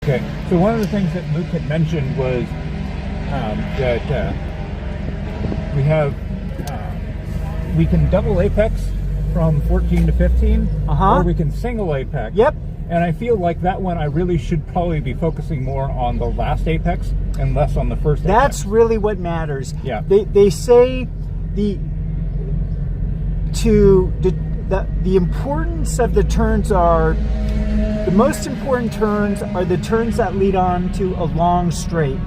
Okay, so one of the things that Luke had mentioned was that we can double apex from 14 to 15, or we can single apex. Yep. And I feel like that one I really should probably be focusing more on the last apex and less on the first apex. That's really what matters. Yeah. They say the importance of the turns are, the most important turns are the turns that lead on to a long straight.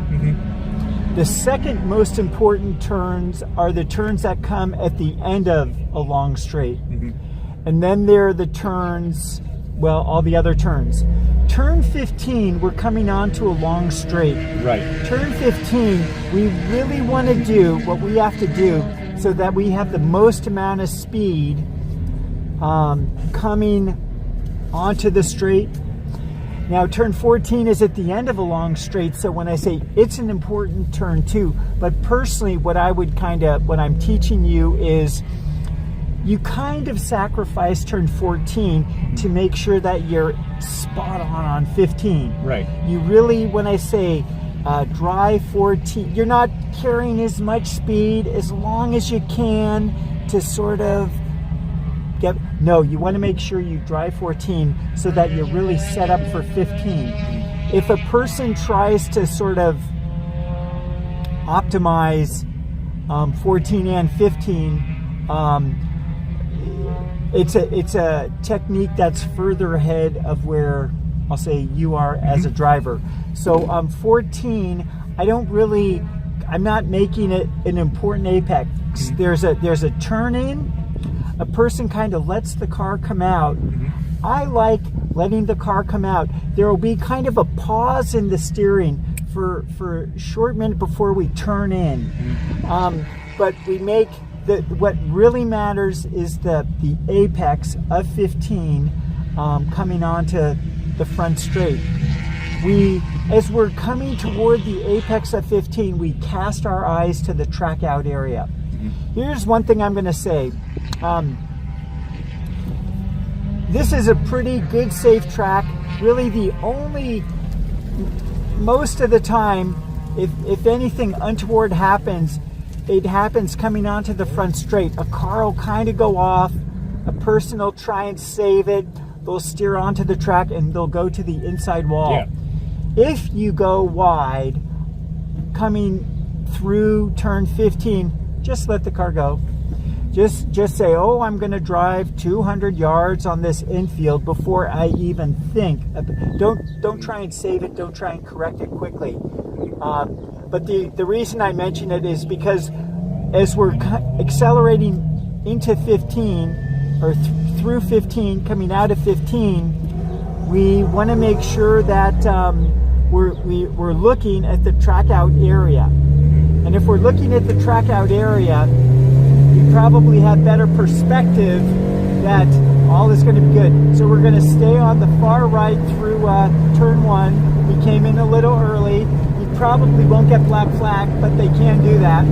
The second most important turns are the turns that come at the end of a long straight. And then there are the turns, well, all the other turns. Turn 15, we're coming on to a long straight. Right. Turn 15, we really want to do what we have to do so that we have the most amount of speed coming onto the straight. Now, turn 14 is at the end of a long straight, so when I say it's an important turn too, but personally what I'm teaching you is you kind of sacrifice turn 14 to make sure that you're spot on 15. Right. You really, when I say drive 14, you're not carrying as much speed as long as you can to sort of get, no, you want to make sure you drive 14 so that you're really set up for 15. If a person tries to sort of optimize 14 and 15, it's a technique that's further ahead of where I'll say you are as a driver. So 14, I'm not making it an important apex. There's a turn in, a person kind of lets the car come out. I like letting the car come out. There will be kind of a pause in the steering for a short minute before we turn in. But we make what really matters is the apex of 15 coming onto the front straight. As we're coming toward the apex of 15, we cast our eyes to the track out area. Here's one thing I'm going to say. This is a pretty good, safe track. Really, most of the time, if anything untoward happens, it happens coming onto the front straight. A car will kind of go off. A person will try and save it. They'll steer onto the track and they'll go to the inside wall. Yeah. If you go wide, coming through turn 15, just let the car go. Just say, oh, I'm going to drive 200 yards on this infield before I even think. Don't try and save it. Don't try and correct it quickly. But the reason I mention it is because as we're accelerating into 15 or through 15, coming out of 15, we want to make sure that we're looking at the track out area. And if we're looking at the track out area, you probably have better perspective that all is going to be good. So we're going to stay on the far right through turn 1. We came in a little early. You probably won't get black flag, but they can do that.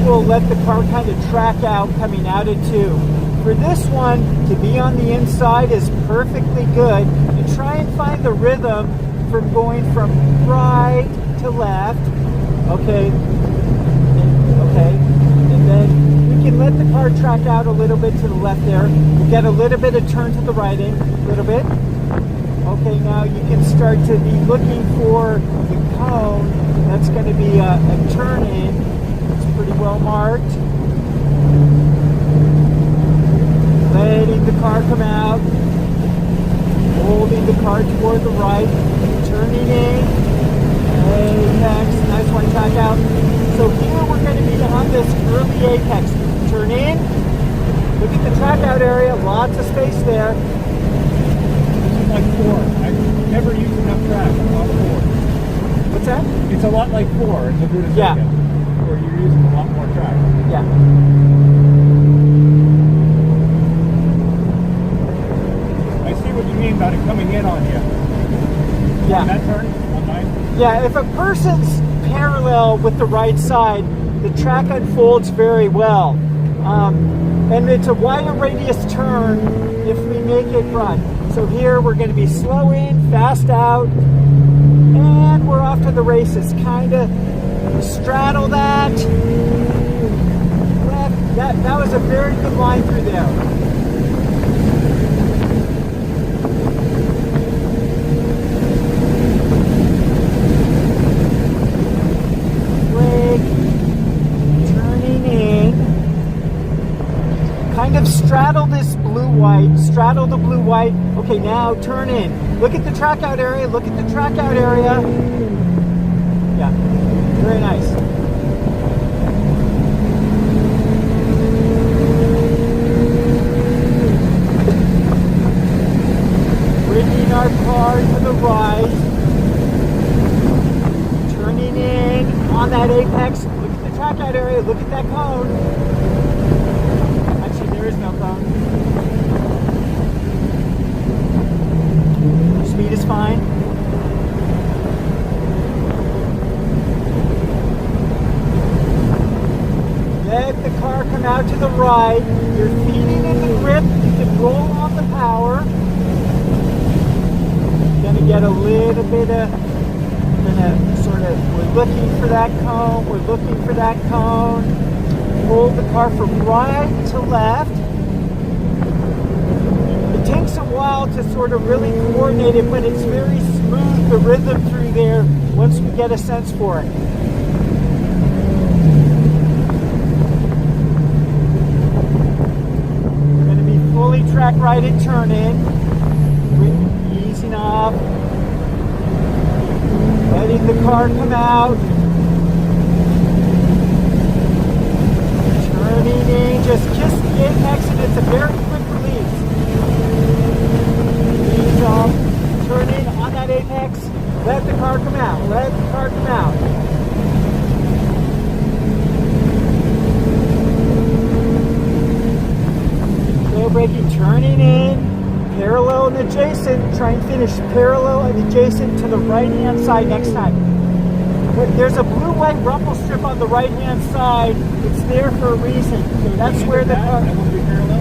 We'll let the car kind of track out coming out of 2. For this one, to be on the inside is perfectly good. And try and find the rhythm from going from right to left. Okay. And then we can let the car track out a little bit to the left there. We'll get a little bit of turn to the right in, a little bit. Okay, now you can start to be looking for the cone. That's going to be a turn in. Pretty well marked. Letting the car come out. Holding the car toward the right. Turning in. Apex. Nice one, track out. So here we're going to be on this early apex. Turn in. Look at the track out area. Lots of space there. This is like 4. I never use enough track. A lot 4. What's that? It's a lot like 4 in Laguna Seca. Yeah. Where you're using a lot more track. Yeah. Yeah. On that turn, on mine? Yeah, if a person's parallel with the right side, the track unfolds very well. And it's a wider radius turn if we make it right. So here we're going to be slow in, fast out, and we're off to the races. Kind of straddle that. That was a very good line through there. Kind of straddle this blue-white, straddle the blue-white. Okay, now turn in. Look at the track out area, look at the track out area. Yeah, very nice. Bringing our car to the right. Turning in on that apex. Look at the track out area, look at that cone. There is no cone. Speed is fine. Let the car come out to the right. You're feeding in the grip. You can roll on the power. Gonna get a little bit of, we're looking for that cone. We're looking for that cone. Hold the car from right to left. It takes a while to sort of really coordinate it, but it's very smooth, the rhythm through there, once we get a sense for it. We're going to be fully track right and turn in. Easing off. Letting the car come out. Turning in, just kiss the apex and it's a very quick release. Ease off, turn in on that apex, let the car come out, let the car come out. Low braking, turning in, parallel and adjacent, try and finish parallel and adjacent to the right hand side next time. There's a blue-white rumble strip on the right-hand side. It's there for a reason. So that's where the car. That will be parallel?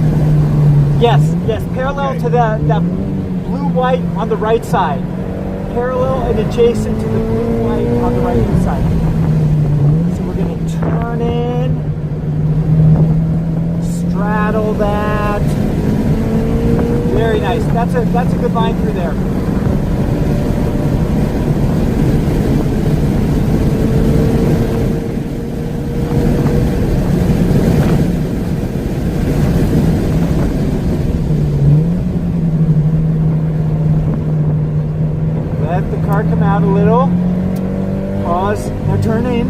Yes, parallel to that blue-white on the right side. Parallel and adjacent to the blue-white on the right-hand side. So we're going to turn in, straddle that. Very nice. That's a good line through there. Let the car come out a little. Pause. Now turn in.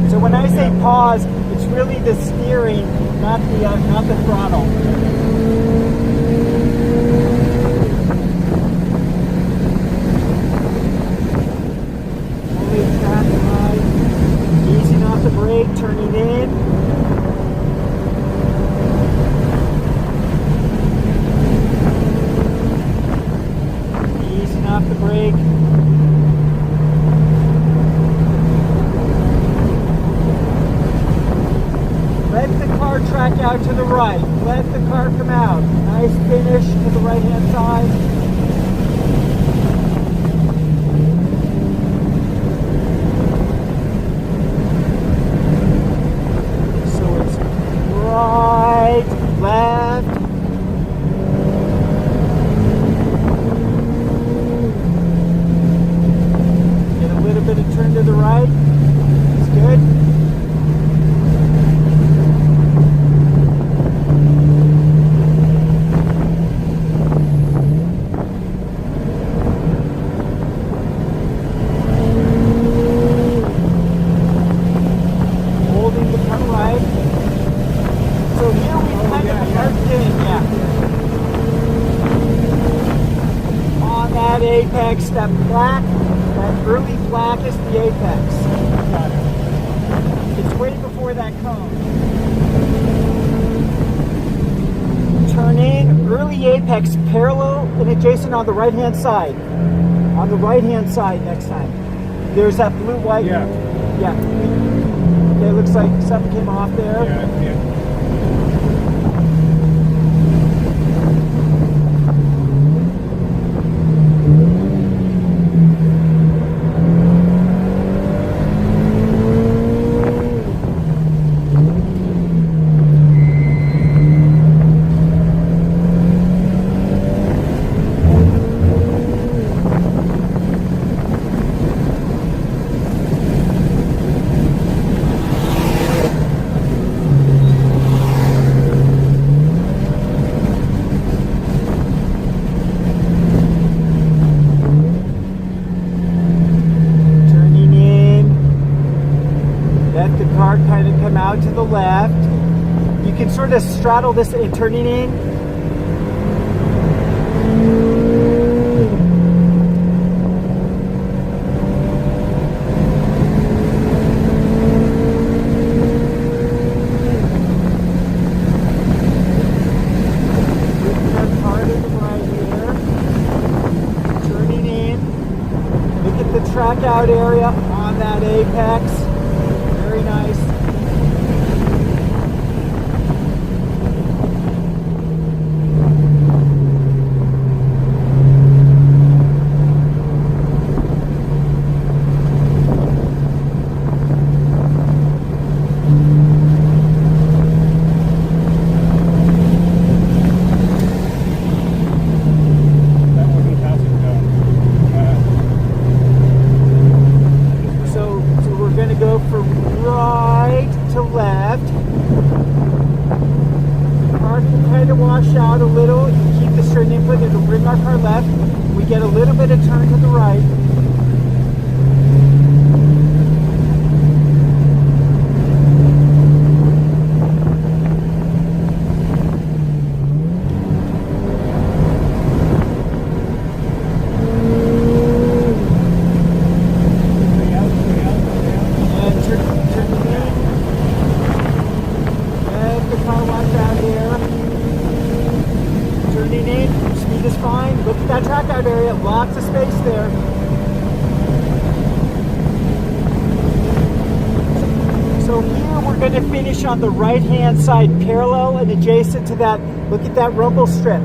So when I say pause, it's really the steering, not the throttle. Fully track right. Easing off the brake, turning in. Off the brake. Let the car track out to the right. Let the car come out. Nice finish to the right hand side. So it's right, left. Bit of turn to the right. It's good. Holding the turn right. So here we kind of merged in, on that apex, that black. That early black is the apex. It's way before that cone. turning early apex parallel and adjacent on the right hand side. On the right hand side next time. There's that blue white. Yeah. Yeah. Okay, looks like something came off there. Yeah. Kind of come out to the left. You can sort of straddle this and turning in. Hard to the right here. Turning in. Look at the track out area on that apex. Very nice. Out a little, keep the straight input, it'll bring our car left. We get a little bit of turn to the right. And turn in. Let the car wash out here. Turning in, speed is fine. Look at that track out area, lots of space there. So here we're going to finish on the right hand side, parallel and adjacent to that. Look at that rumble strip.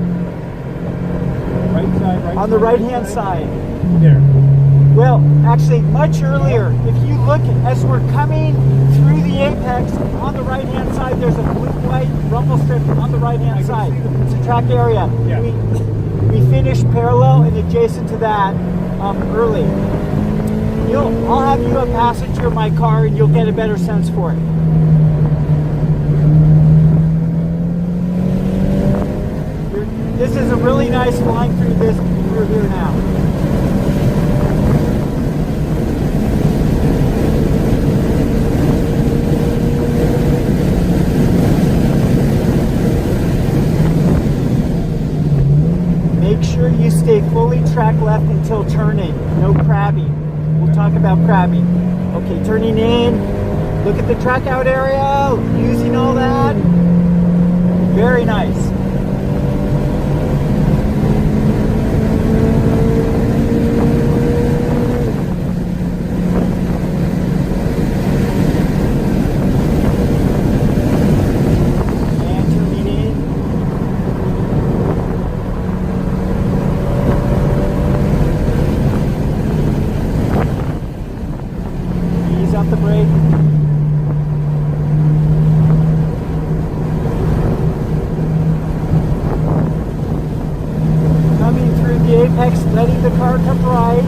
Right side, right on the right hand side. There. Well, actually much earlier. If you look as we're coming through the apex, on the right hand side there's a blue-white rumble strip on the right hand side. It's a track area. Yeah. We finished parallel and adjacent to that early. I'll have you a passenger in my car and you'll get a better sense for it. This is a really nice line through here now. Make sure you stay fully track left until turning. No crabbing. We'll talk about crabbing. Okay, turning in. Look at the track out area. Using all that. Very nice. The brake. Coming through the apex, letting the car come right.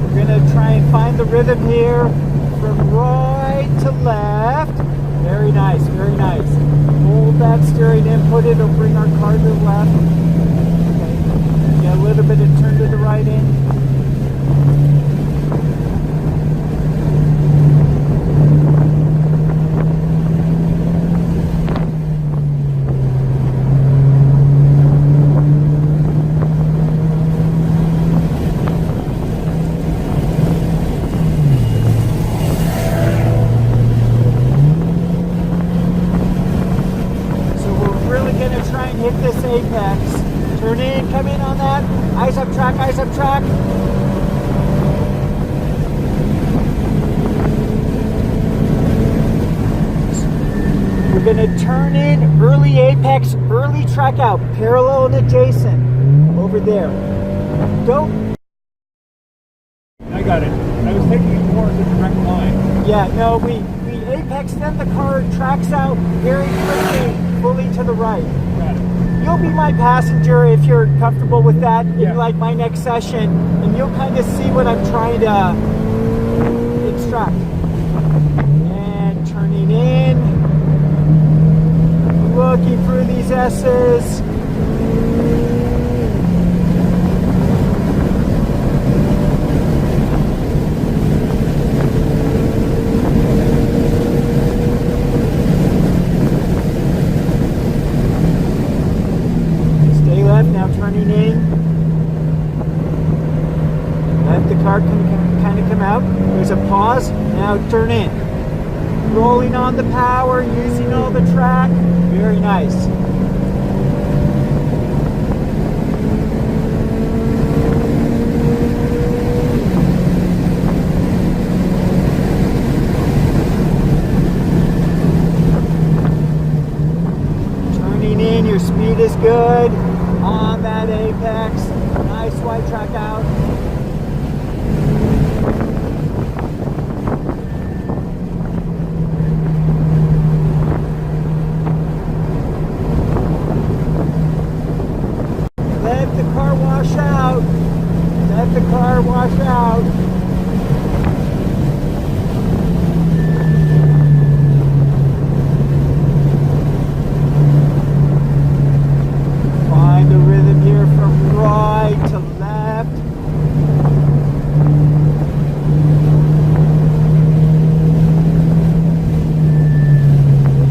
We're going to try and find the rhythm here from right to left. Very nice, very nice. Hold that steering input, it'll bring our car to the left. Okay. Get a little bit of turn to the right in. Eyes up track, eyes up track. We're going to turn in early apex, early track out, parallel and adjacent over there. Go. I got it. I was taking it more as a direct line. Yeah, no, we apex, then the car tracks out very quickly, fully to the right. Got it. You'll be my passenger if you're comfortable with that Yeah. in like my next session, and you'll kind of see what I'm trying to instruct. And turning in, looking through these S's. Now turning in, let the car kind of come out. There's a pause. Now turn in. Rolling on the power, using all the track. Very nice. Turning in, your speed is good. On that apex, nice wide track out. Let the car wash out. Let the car wash out. Find the rhythm here from right to left.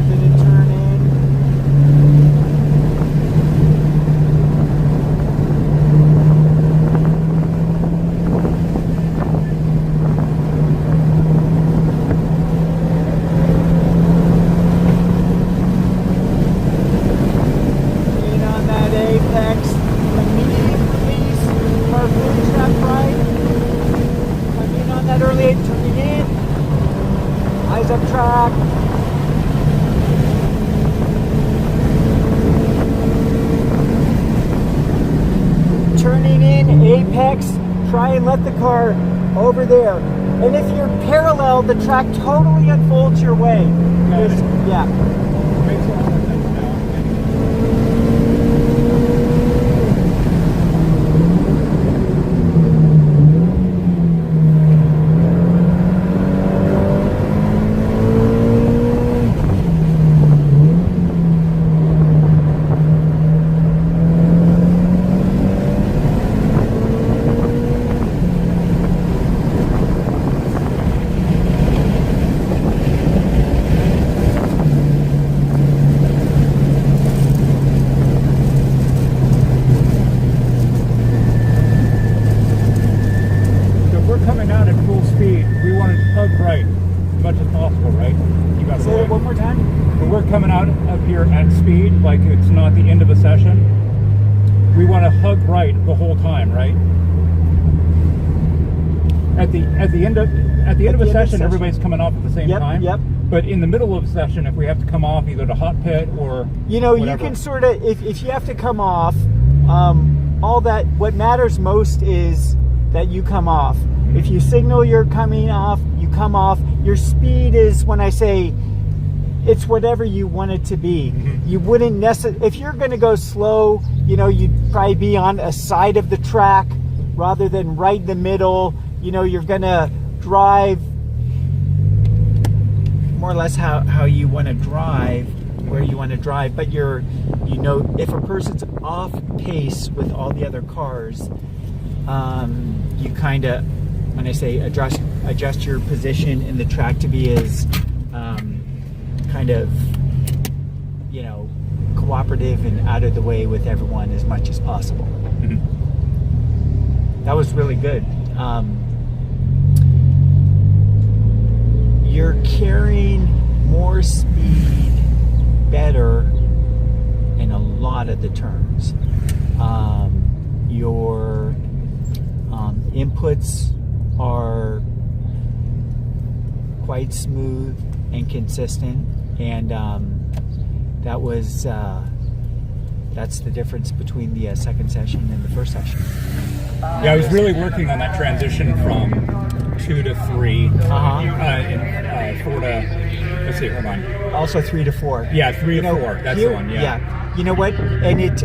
Gonna turn in. Apex, immediate release, car fully trapped right. Coming on that early 8, turning in. Eyes up track. Turning in, apex, try and let the car over there. And if you're parallel, the track totally unfolds your way. Yeah. Makes a lot of sense now. Coming out at full speed, we want to hug right as much as possible, right? You got Say it one more time. When we're coming out of here at speed, like it's not the end of a session, we want to hug right the whole time, right? At the end of a session, everybody's coming off at the same time. Yep. But in the middle of a session, if we have to come off either to hot pit or whatever. You can sort of, if you have to come off, all that, what matters most is that you come off. If you signal you're coming off, you come off. Your speed is, when I say, it's whatever you want it to be. You wouldn't necessarily, if you're going to go slow, you'd probably be on a side of the track rather than right in the middle. You're going to drive more or less how you want to drive, where you want to drive. But if a person's off pace with all the other cars, you kind of, when I say adjust your position in the track to be as kind of cooperative and out of the way with everyone as much as possible. That was really good. You're carrying more speed better in a lot of the turns. You're inputs are quite smooth and consistent, and that's the difference between the second session and the first session. Yeah, I was really working on that transition from 2 to 3, and 4 to, let's see, hold on. Also 3 to 4. Yeah, 3 to 4, that's the one, yeah. You know what, and it's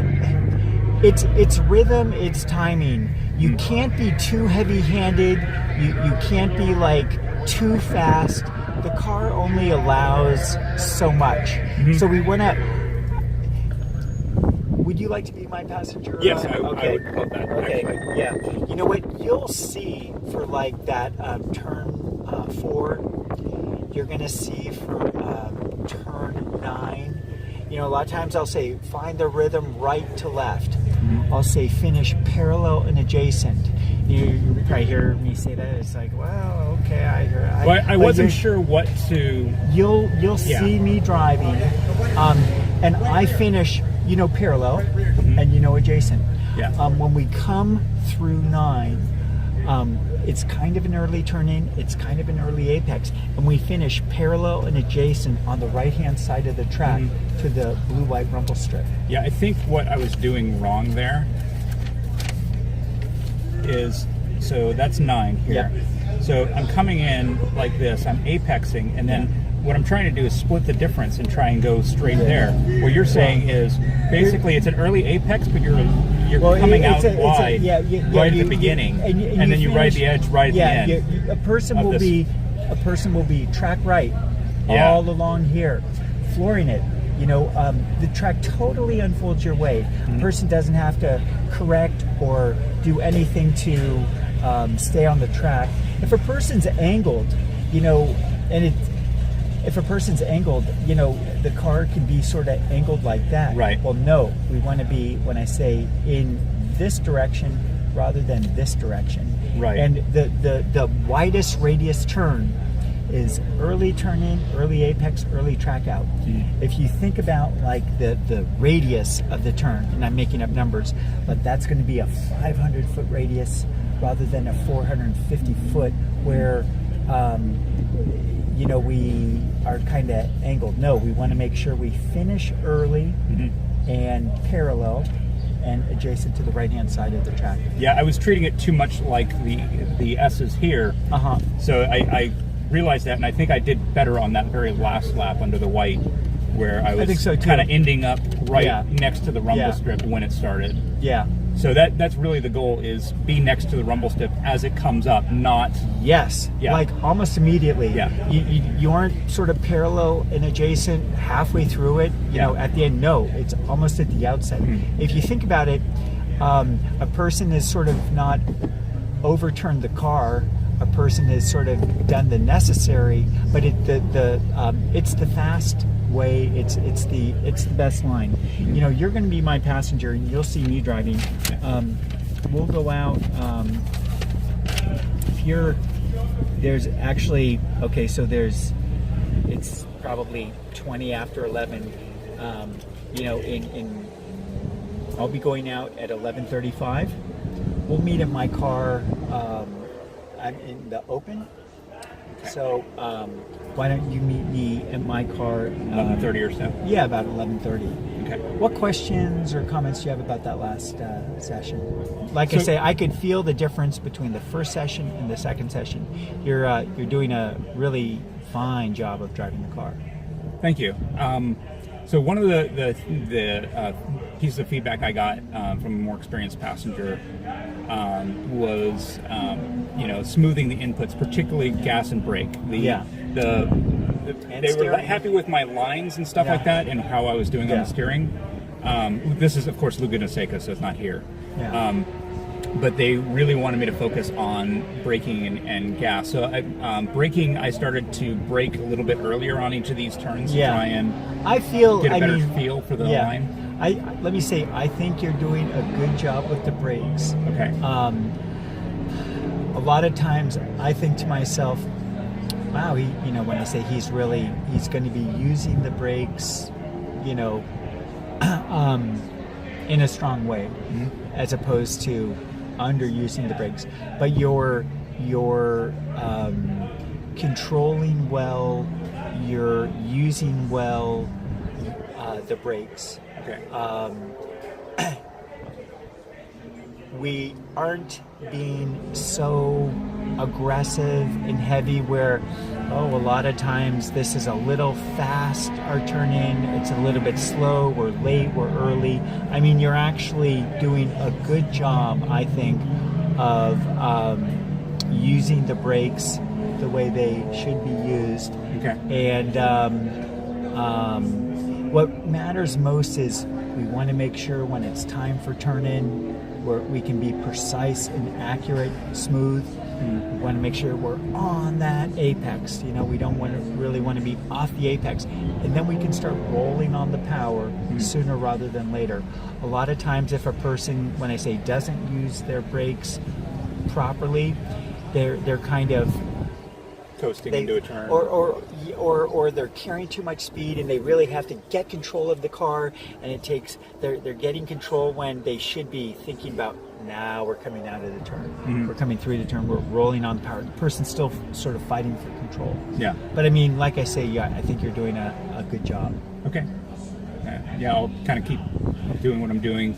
rhythm, it's timing. You can't be too heavy-handed, you can't be like too fast. The car only allows so much. Mm-hmm. So we want to... Would you like to be my passenger? Yes, I would love that. Okay, actually. Yeah. You know what? You'll see for like that turn 4, you're going to see for turn 9. You know, a lot of times I'll say find the rhythm right to left. Mm-hmm. I'll say finish parallel and adjacent. You probably hear me say that. It's like, well, okay, I hear. I wasn't sure what to. You'll see me driving, and I finish. You know, parallel, mm-hmm. and you know, adjacent. Yeah. When we come through 9, it's kind of an early turn in, it's kind of an early apex, and we finish parallel and adjacent on the right-hand side of the track mm-hmm. to the blue-white rumble strip. Yeah, I think what I was doing wrong there is, so that's 9 here. Yeah. So I'm coming in like this, I'm apexing, and then what I'm trying to do is split the difference and try and go straight there. What you're saying is basically it's an early apex, but you're coming out wide right at the beginning, and then you ride the edge right at the end. A person will be track right all along here, flooring it. You know, the track totally unfolds your way. Mm-hmm. A person doesn't have to correct or do anything to stay on the track. If a person's angled, you know, if a person's angled, you know, the car can be sort of angled like that. Right. Well, no, we want to be, when I say in this direction rather than this direction. Right. And the widest radius turn is early turn in, early apex, early track out. Mm. If you think about like the radius of the turn, and I'm making up numbers, but that's going to be a 500-foot radius rather than a 450-foot where, you know, we are kind of angled. No, we want to make sure we finish early mm-hmm. and parallel and adjacent to the right-hand side of the track. Yeah, I was treating it too much like the S's here. Uh-huh. So I realized that, and I think I did better on that very last lap under the white, where I was kind of ending up next to the rumble strip when it started. Yeah. So that's really the goal, is be next to the rumble strip as it comes up, not... Yes, like almost immediately. Yeah. You aren't sort of parallel and adjacent halfway through it, you know, at the end. No, it's almost at the outset. Mm-hmm. If you think about it, a person has sort of not overturned the car, a person has sort of done the necessary, but it's the fast way, it's the best line. You know, you're going to be my passenger and you'll see me driving. We'll go out. There's actually, okay, so it's probably 20 after 11. You know, I'll be going out at 11:35. We'll meet at my car. I'm in the open. Okay. So why don't you meet me at my car? 11:30 or so. Yeah, about 11:30. Okay. What questions or comments do you have about that last session? Like I say, I could feel the difference between the first session and the second session. You're doing a really fine job of driving the car. Thank you. So one of the pieces of feedback I got from a more experienced passenger was you know, smoothing the inputs, particularly gas and brake. They were happy with my lines and stuff like that, and how I was doing on the steering. This is, of course, Laguna Seca, so it's not here. Yeah. But they really wanted me to focus on braking and gas. So braking, I started to brake a little bit earlier on each of these turns to try and get a better feel for the line. Let me say, I think you're doing a good job with the brakes. Okay. A lot of times I think to myself, wow, you know, when I say he's going to be using the brakes, you know, in a strong way, mm-hmm. as opposed to underusing the brakes, but you're controlling well, you're using well the brakes. Okay. We aren't being so aggressive and heavy where, a lot of times this is a little fast, our turn in, it's a little bit slow, we're late, we're early. I mean, you're actually doing a good job, I think, of using the brakes the way they should be used. Okay. And what matters most is we want to make sure when it's time for turn in, where we can be precise and accurate, smooth. We want to make sure we're on that apex. We don't really want to be off the apex. And then we can start rolling on the power sooner rather than later. A lot of times if a person, when I say doesn't use their brakes properly, they're kind of Coasting into a turn. Or they're carrying too much speed and they really have to get control of the car, and they're getting control when they should be thinking about, now we're coming out of the turn. We're coming through the turn, we're rolling on the power. The person's still sort of fighting for control. Yeah. But I mean, like I say, I think you're doing a good job. Okay. Yeah, I'll kind of keep doing what I'm doing.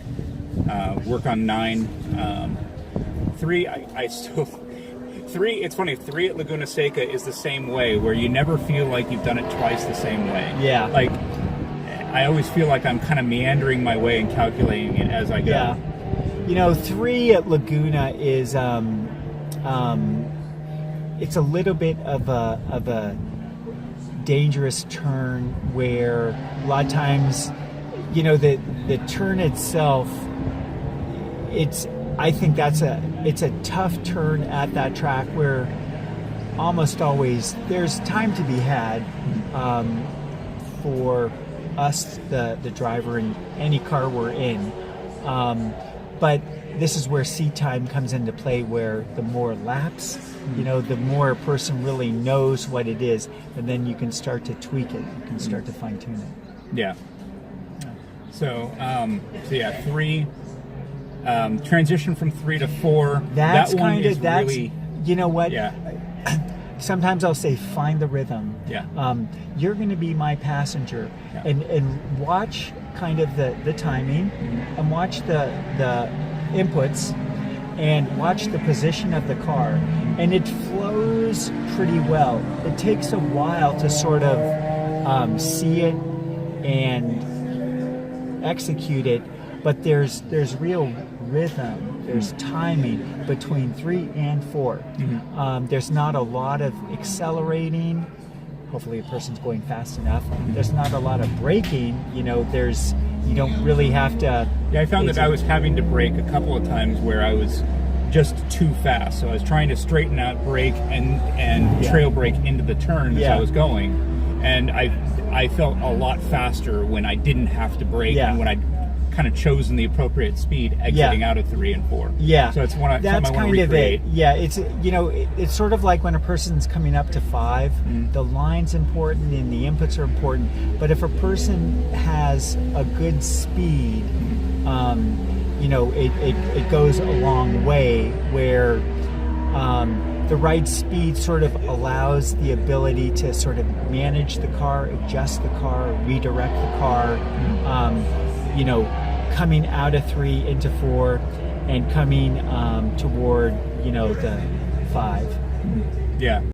Work on 9. 3, I still... 3, it's funny, 3 at Laguna Seca is the same way, where you never feel like you've done it twice the same way. Yeah. Like, I always feel like I'm kind of meandering my way and calculating it as I go. Yeah. 3 at Laguna is, it's a little bit of a dangerous turn where a lot of times, the turn itself, I think it's a tough turn at that track where almost always there's time to be had for us, the driver, in any car we're in. But this is where seat time comes into play, where the more laps, the more a person really knows what it is, and then you can start to tweak it. You can start to fine tune it. Yeah. So 3. Transition from 3 to 4. That's really, you know what? Yeah. Sometimes I'll say, find the rhythm. Yeah. You're going to be my passenger, and watch kind of the timing, and watch the inputs, and watch the position of the car, and it flows pretty well. It takes a while to sort of see it and execute it, but there's real rhythm, there's timing between 3 and 4. There's not a lot of accelerating. Hopefully a person's going fast enough. There's not a lot of braking. You don't really have to. Yeah, I found that I was having to brake a couple of times where I was just too fast. So I was trying to straighten out, brake, and trail brake into the turn as I was going. And I felt a lot faster when I didn't have to brake, and when I kind of chosen the appropriate speed exiting out of 3 and 4. Yeah. So it's something I want to kind recreate. of it. Yeah, it's sort of like when a person's coming up to 5, the line's important and the inputs are important. But if a person has a good speed, it goes a long way, where the right speed sort of allows the ability to sort of manage the car, adjust the car, redirect the car, coming out of 3 into 4 and coming toward, the 5. Yeah.